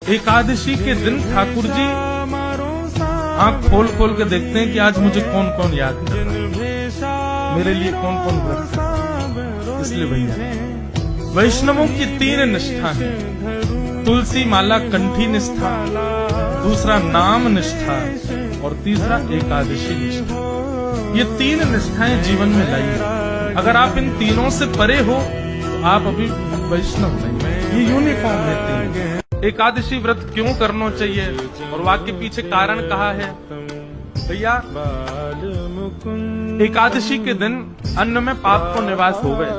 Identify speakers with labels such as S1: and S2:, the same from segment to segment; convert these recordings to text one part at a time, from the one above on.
S1: एकादशी के दिन ठाकुर जी आंख खोल खोल के देखते हैं कि आज मुझे कौन कौन याद कर रहा है, मेरे लिए कौन कौन व्रत है। इसलिए भैया वैष्णवों की 3 निष्ठा है। तुलसी माला कंठी निष्ठा, दूसरा नाम निष्ठा और तीसरा एकादशी निष्ठा। ये 3 निष्ठाएं जीवन में लाइए। अगर आप इन तीनों से परे हो तो आप अभी वैष्णव नहीं। ये यूनिफॉर्म है। एकादशी व्रत क्यों करना चाहिए और वाक्य पीछे कारण कहा है। भैया एकादशी के दिन अन्न में पाप को निवास हो गए।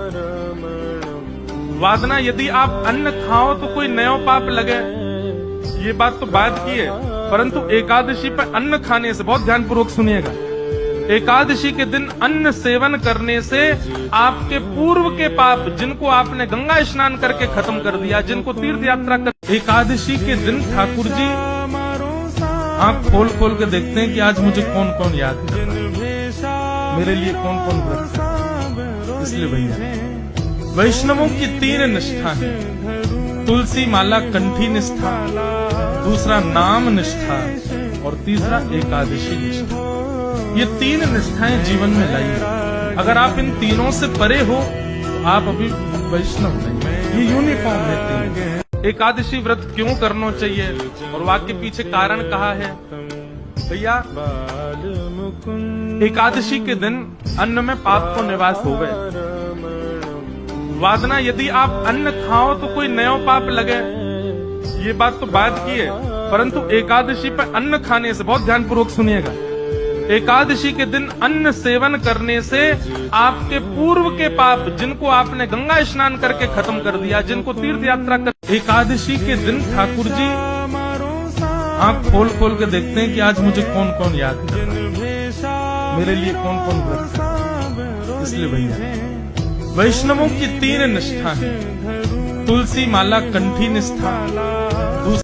S1: वादना यदि आप अन्न खाओ तो कोई नया पाप लगे, ये बात तो बात की है, परंतु एकादशी पर अन्न खाने से, बहुत ध्यानपूर्वक सुनिएगा, एकादशी के दिन अन्न सेवन करने से आपके पूर्व के पाप, जिनको आपने गंगा स्नान करके खत्म कर दिया, जिनको तीर्थ यात्रा कर, एकादशी के दिन ठाकुर जी आंख खोल खोल के देखते हैं कि आज मुझे कौन कौन याद कर रहा है, मेरे लिए कौन कौन व्रत है। इसलिए भैया वैष्णवों की 3 निष्ठा है। तुलसी माला कंठी निष्ठा, दूसरा नाम निष्ठा और तीसरा एकादशी निष्ठा। ये 3 निष्ठाएं जीवन में लाइए। अगर आप इन तीनों से परे हो तो आप अभी वैष्णव नहीं। ये यूनिफॉर्म है। एकादशी व्रत क्यों करना चाहिए और वाक्य पीछे कारण कहा है। भैया एकादशी के दिन अन्न में पाप को निवास हो गए। वादना यदि आप अन्न खाओ तो कोई नया पाप लगे, ये बात तो बात की है, परंतु एकादशी पर अन्न खाने से, बहुत ध्यानपूर्वक सुनिएगा, एकादशी के दिन अन्न सेवन करने से आपके पूर्व के पाप, जिनको आपने गंगा स्नान करके खत्म कर दिया, जिनको तीर्थ यात्रा कर, एकादशी के दिन ठाकुर जी आंख खोल खोल के देखते हैं कि आज मुझे कौन कौन याद कर रहा है, मेरे लिए कौन कौन व्रत है। इसलिए भैया वैष्णवों की 3 निष्ठा है। तुलसी माला कंठी निष्ठा,